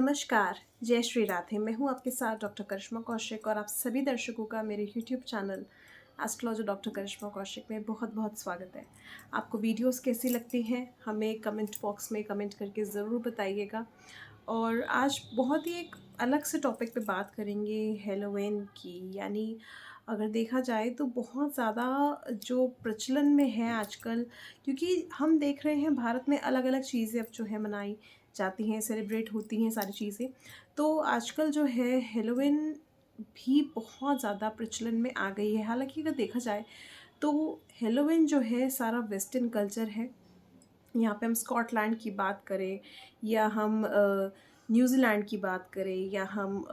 नमस्कार, जय श्री राधे। मैं हूँ आपके साथ डॉक्टर करिश्मा कौशिक और आप सभी दर्शकों का मेरे यूट्यूब चैनल एस्ट्रोलॉजर डॉक्टर करिश्मा कौशिक में बहुत बहुत स्वागत है। आपको वीडियोस कैसी लगती हैं हमें कमेंट बॉक्स में कमेंट करके ज़रूर बताइएगा। और आज बहुत ही एक अलग से टॉपिक पे बात करेंगे हैलोवीन की। यानी अगर देखा जाए तो बहुत ज़्यादा जो प्रचलन में है आजकल, क्योंकि हम देख रहे हैं भारत में अलग अलग चीज़ें अब जो है मनाई जाती हैं, सेलिब्रेट होती हैं सारी चीज़ें। तो आजकल जो है हेलोवीन भी बहुत ज़्यादा प्रचलन में आ गई है। हालाँकि अगर देखा जाए तो हेलोवीन जो है सारा वेस्टर्न कल्चर है। यहाँ पे हम स्कॉटलैंड की बात करें या हम न्यूज़ीलैंड की बात करें या हम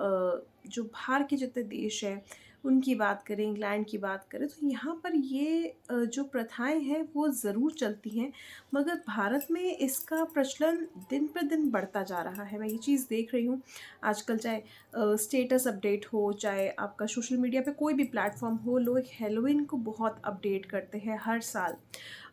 जो बाहर के जितने देश हैं उनकी बात करें, इंग्लैंड की बात करें, तो यहाँ पर ये जो प्रथाएं हैं वो ज़रूर चलती हैं। मगर भारत में इसका प्रचलन दिन पर दिन बढ़ता जा रहा है। मैं ये चीज़ देख रही हूँ आजकल, चाहे स्टेटस अपडेट हो, चाहे आपका सोशल मीडिया पे कोई भी प्लेटफॉर्म हो, लोग हेलोवीन को बहुत अपडेट करते हैं हर साल।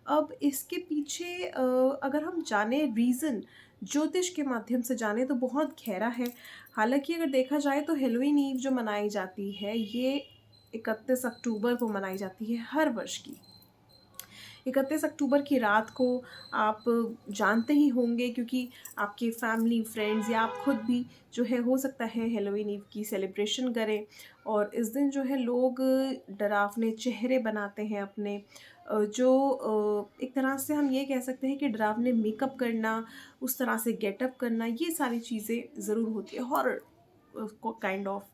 अब इसके पीछे अगर हम जाने रीज़न, ज्योतिष के माध्यम से जाने तो बहुत गहरा है। हालाँकि अगर देखा जाए तो हेलोवीन ईव जो मनाई जाती है ये 31 अक्टूबर को मनाई जाती है हर वर्ष की। 31 अक्टूबर की रात को आप जानते ही होंगे, क्योंकि आपके फैमिली फ्रेंड्स या आप खुद भी जो है हो सकता है हेलोवीन ईव की सेलिब्रेशन करें। और इस दिन जो है लोग डरावने चेहरे बनाते हैं अपने, जो एक तरह से हम ये कह सकते हैं कि डरावने मेकअप करना, उस तरह से गेटअप करना, ये सारी चीज़ें ज़रूर होती है, हॉरर काइंड ऑफ।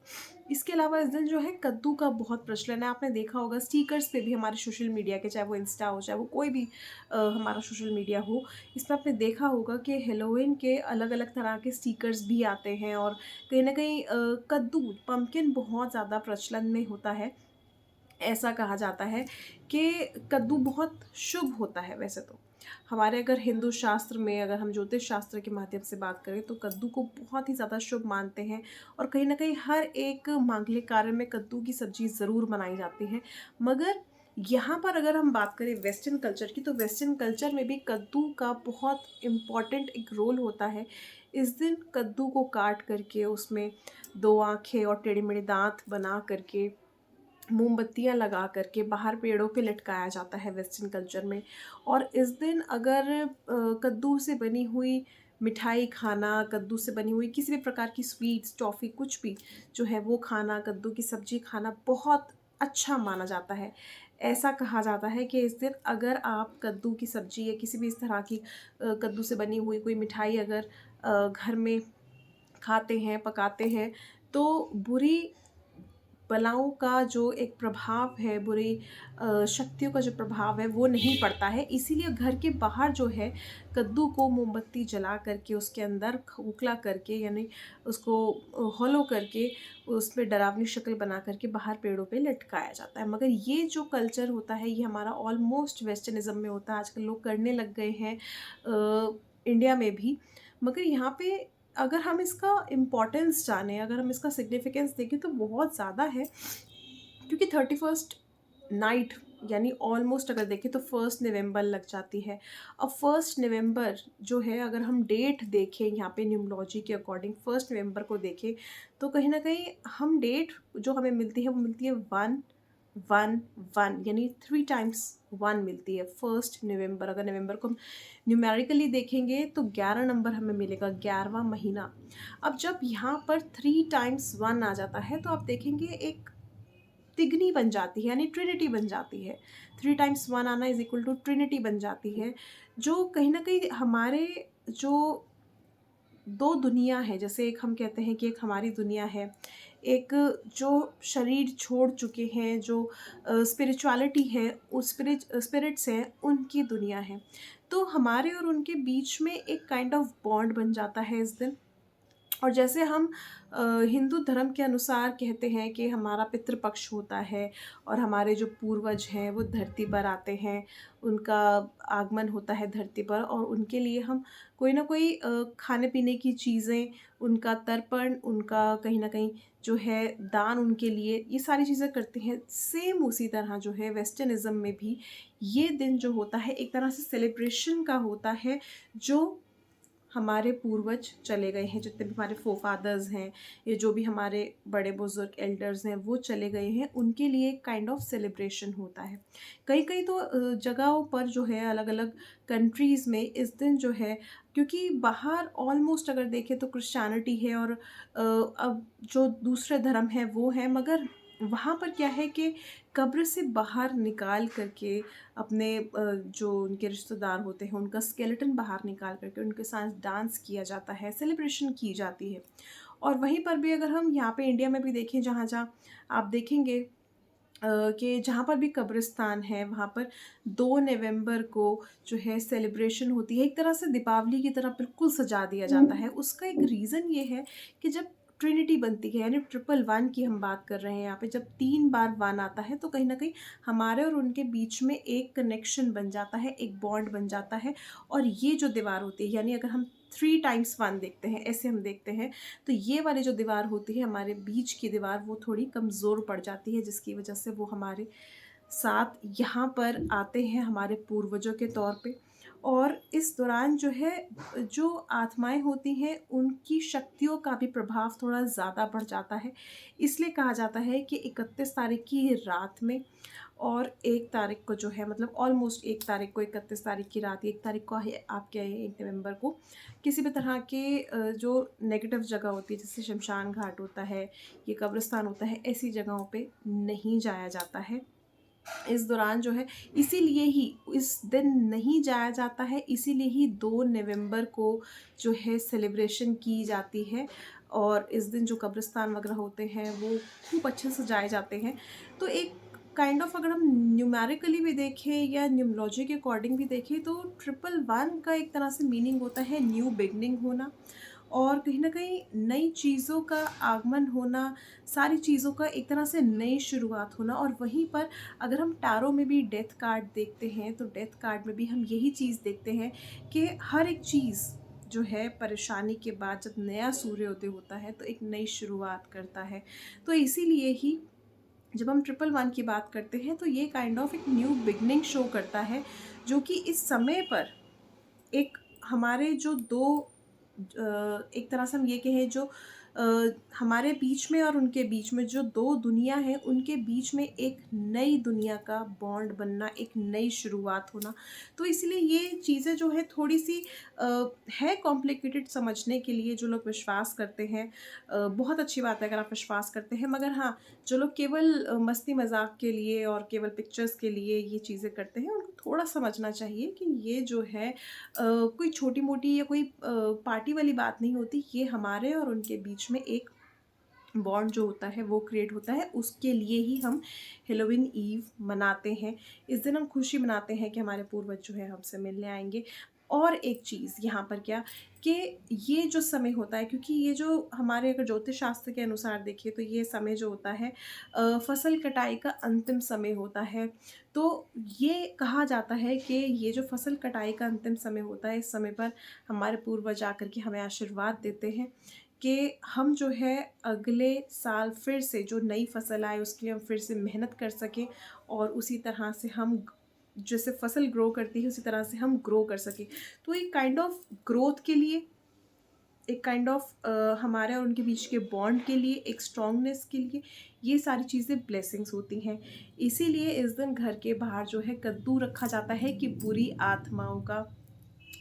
इसके अलावा इस दिन जो है कद्दू का बहुत प्रचलन है। आपने देखा होगा स्टिकर्स पे भी हमारे सोशल मीडिया के, चाहे वो इंस्टा हो, चाहे वो कोई भी हमारा सोशल मीडिया हो, इसमें आपने देखा होगा कि हेलोवीन के अलग अलग तरह के स्टिकर्स भी आते हैं। और कहीं ना कहीं कद्दू, पम्पकिन बहुत ज़्यादा प्रचलन में होता है। ऐसा कहा जाता है कि कद्दू बहुत शुभ होता है। वैसे तो हमारे अगर हिंदू शास्त्र में, अगर हम ज्योतिष शास्त्र के माध्यम से बात करें तो कद्दू को बहुत ही ज़्यादा शुभ मानते हैं। और कहीं ना कहीं हर एक मांगलिक कार्य में कद्दू की सब्जी ज़रूर बनाई जाती है। मगर यहाँ पर अगर हम बात करें वेस्टर्न कल्चर की, तो वेस्टर्न कल्चर में भी कद्दू का बहुत इम्पॉर्टेंट एक रोल होता है। इस दिन कद्दू को काट करके उसमें दो आँखें और टेढ़े मेढ़े दांत बना करके, मोमबत्तियाँ लगा करके बाहर पेड़ों पे लटकाया जाता है वेस्टर्न कल्चर में। और इस दिन अगर कद्दू से बनी हुई मिठाई खाना, कद्दू से बनी हुई किसी भी प्रकार की स्वीट्स, टॉफ़ी, कुछ भी जो है वो खाना, कद्दू की सब्ज़ी खाना बहुत अच्छा माना जाता है। ऐसा कहा जाता है कि इस दिन अगर आप कद्दू की सब्ज़ी या किसी भी इस तरह की कद्दू से बनी हुई कोई मिठाई अगर घर में खाते हैं, पकाते हैं, तो बुरी बलाओं का जो एक प्रभाव है, बुरी शक्तियों का जो प्रभाव है वो नहीं पड़ता है। इसीलिए घर के बाहर जो है कद्दू को मोमबत्ती जला करके उसके अंदर खोखला करके, यानी उसको हॉलो करके उसमें डरावनी शक्ल बना करके बाहर पेड़ों पे लटकाया जाता है। मगर ये जो कल्चर होता है ये हमारा ऑलमोस्ट वेस्टर्निज्म में होता है। आजकल लोग करने लग गए हैं इंडिया में भी। मगर यहाँ पे अगर हम इसका इम्पोर्टेंस जानें, अगर हम इसका सिग्निफिकेंस देखें तो बहुत ज़्यादा है। क्योंकि 31st नाइट, यानी ऑलमोस्ट अगर देखें तो 1 नवंबर लग जाती है। अब 1 नवंबर जो है, अगर हम डेट देखें यहाँ पे न्यूमरोलॉजी के अकॉर्डिंग 1 नवंबर को देखें, तो कहीं ना कहीं हम डेट जो हमें मिलती है वो मिलती है 111, यानी 3 टाइम्स 1 मिलती है 1 नवंबर। अगर नवंबर को हम न्यूमेरिकली देखेंगे तो 11 नंबर हमें मिलेगा, 11वां महीना। अब जब यहाँ पर 3 टाइम्स 1 आ जाता है तो आप देखेंगे एक तिगनी बन जाती है, यानी ट्रिनिटी बन जाती है। 3 टाइम्स 1 आना इज इक्वल टू ट्रिनिटी बन जाती है, जो कहीं ना कहीं हमारे जो दो दुनिया है, जैसे एक हम कहते हैं कि एक हमारी दुनिया है, एक जो शरीर छोड़ चुके हैं, जो स्पिरिचुअलिटी है, उस स्पिरिट्स हैं, उनकी दुनिया है। तो हमारे और उनके बीच में एक काइंड ऑफ बॉन्ड बन जाता है इस दिन। और जैसे हम हिंदू धर्म के अनुसार कहते हैं कि हमारा पितृपक्ष होता है और हमारे जो पूर्वज हैं वो धरती पर आते हैं, उनका आगमन होता है धरती पर, और उनके लिए हम कोई ना कोई खाने पीने की चीज़ें, उनका तर्पण, उनका कहीं ना कहीं जो है दान, उनके लिए ये सारी चीज़ें करते हैं। सेम उसी तरह जो है वेस्टर्निज्म में भी ये दिन जो होता है एक तरह से सेलिब्रेशन का होता है, जो हमारे पूर्वज चले गए हैं, जितने भी हमारे फोरफादर्स हैं, ये जो भी हमारे बड़े बुजुर्ग एल्डर्स हैं वो चले गए हैं, उनके लिए काइंड ऑफ सेलिब्रेशन होता है। कई कई तो जगहों पर जो है अलग अलग कंट्रीज़ में इस दिन जो है, क्योंकि बाहर ऑलमोस्ट अगर देखें तो क्रिश्चियनिटी है और अब जो दूसरे धर्म है वो है, मगर वहाँ पर क्या है कि कब्र से बाहर निकाल करके अपने जो उनके रिश्तेदार होते हैं उनका स्केलेटन बाहर निकाल करके उनके साथ डांस किया जाता है, सेलिब्रेशन की जाती है। और वहीं पर भी अगर हम यहाँ पे इंडिया में भी देखें, जहाँ जहाँ आप देखेंगे कि जहाँ पर भी कब्रिस्तान है वहाँ पर 2 नवंबर को जो है सेलिब्रेशन होती है, एक तरह से दीपावली की तरह बिल्कुल सजा दिया जाता है। उसका एक रीज़न ये है कि जब ट्रिनिटी बनती है, यानी ट्रिपल वन की हम बात कर रहे हैं यहाँ पे, जब 3 बार वन आता है तो कहीं न कहीं हमारे और उनके बीच में एक कनेक्शन बन जाता है, एक बॉन्ड बन जाता है। और ये जो दीवार होती है, यानी अगर हम 3 टाइम्स 1 देखते हैं, ऐसे हम देखते हैं, तो ये वाली जो दीवार होती है हमारे बीच की दीवार, वो थोड़ी कमज़ोर पड़ जाती है, जिसकी वजह से वो हमारे साथ यहाँ पर आते हैं हमारे पूर्वजों के तौर पे। और इस दौरान जो है, जो आत्माएं होती हैं उनकी शक्तियों का भी प्रभाव थोड़ा ज़्यादा बढ़ जाता है। इसलिए कहा जाता है कि 31 तारीख की रात में और 1 तारीख को जो है, मतलब ऑलमोस्ट 1 तारीख को, 31 तारीख की रात, 1 तारीख को है आप क्या है 1 नवंबर को, किसी भी तरह के जो नेगेटिव जगह होती है, जैसे शमशान घाट होता है, ये कब्रिस्तान होता है, ऐसी जगहों पे नहीं जाया जाता है इस दौरान जो है। इसीलिए ही इस दिन नहीं जाया जाता है, इसीलिए ही 2 नवंबर को जो है सेलिब्रेशन की जाती है। और इस दिन जो कब्रिस्तान वगैरह होते हैं वो खूब अच्छे से सजाए जाते हैं। तो एक काइंड ऑफ अगर हम न्यूमेरिकली भी देखें या न्यूमरोलॉजी के अकॉर्डिंग भी देखें, तो ट्रिपल वन का एक तरह से मीनिंग होता है न्यू बिगनिंग होना, और कहीं न कहीं नई चीज़ों का आगमन होना, सारी चीज़ों का एक तरह से नई शुरुआत होना। और वहीं पर अगर हम टैरो में भी डेथ कार्ड देखते हैं, तो डेथ कार्ड में भी हम यही चीज़ देखते हैं कि हर एक चीज़ जो है परेशानी के बाद जब नया सूर्योदय होता है तो एक नई शुरुआत करता है। तो इसीलिए ही जब हम ट्रिपल वन की बात करते हैं तो ये काइंड ऑफ एक न्यू बिगनिंग शो करता है, जो कि इस समय पर एक हमारे जो दो एक तरह से हम ये कहें, जो हमारे बीच में और उनके बीच में जो 2 दुनिया हैं, उनके बीच में एक नई दुनिया का बॉन्ड बनना, एक नई शुरुआत होना। तो इसलिए ये चीज़ें जो है थोड़ी-सी है कॉम्प्लिकेटेड समझने के लिए। जो लोग विश्वास करते हैं, बहुत अच्छी बात है अगर आप विश्वास करते हैं, मगर हाँ, जो लोग केवल मस्ती मज़ाक के लिए और केवल पिक्चर्स के लिए ये चीज़ें करते हैं, उनको थोड़ा समझना चाहिए कि ये जो है कोई छोटी-मोटी या कोई पार्टी वाली बात नहीं होती। ये हमारे और उनके बीच में एक बॉन्ड जो होता है वो क्रिएट होता है। उसके लिए ही हम हैलोवीन ईव मनाते हैं। इस दिन हम खुशी मनाते हैं कि हमारे पूर्वज जो है हमसे मिलने आएँगे। और एक चीज़ यहाँ पर क्या, कि ये जो समय होता है, क्योंकि ये जो हमारे अगर ज्योतिष शास्त्र के अनुसार देखें तो ये समय जो होता है फसल कटाई का अंतिम समय होता है। तो ये कहा जाता है कि ये जो फसल कटाई का अंतिम समय होता है, इस समय पर हमारे पूर्वज आकर के हमें आशीर्वाद देते हैं कि हम जो है अगले साल फिर से जो नई फसल आए उसके लिए हम फिर से मेहनत कर सकें, और उसी तरह से हम जैसे फसल ग्रो करती है उसी तरह से हम ग्रो कर सकें। तो एक काइंड ऑफ ग्रोथ के लिए, एक काइंड ऑफ हमारे और उनके बीच के बॉन्ड के लिए, एक स्ट्रॉन्गनेस के लिए, ये सारी चीज़ें ब्लेसिंग्स होती हैं। इसीलिए इस दिन घर के बाहर जो है कद्दू रखा जाता है कि बुरी आत्माओं का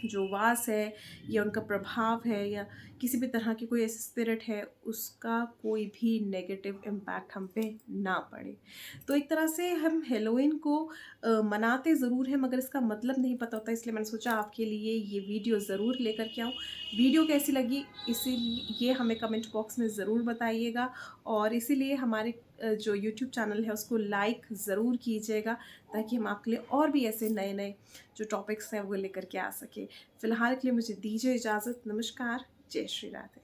जो वास है या उनका प्रभाव है या किसी भी तरह की कोई ऐसी स्पिरिट है, उसका कोई भी नेगेटिव इम्पैक्ट हम पे ना पड़े। तो एक तरह से हम हेलोइन को मनाते ज़रूर हैं, मगर इसका मतलब नहीं पता होता, इसलिए मैंने सोचा आपके लिए ये वीडियो ज़रूर लेकर के आऊँ। वीडियो कैसी लगी इसीलिए हमें कमेंट बॉक्स में ज़रूर बताइएगा, और इसीलिए हमारे जो यूट्यूब चैनल है उसको लाइक ज़रूर कीजिएगा, ताकि हम आपके लिए और भी ऐसे नए नए जो टॉपिक्स हैं वो लेकर के आ सके। फ़िलहाल के लिए मुझे दीजिए इजाज़त। नमस्कार, जय श्री राधे।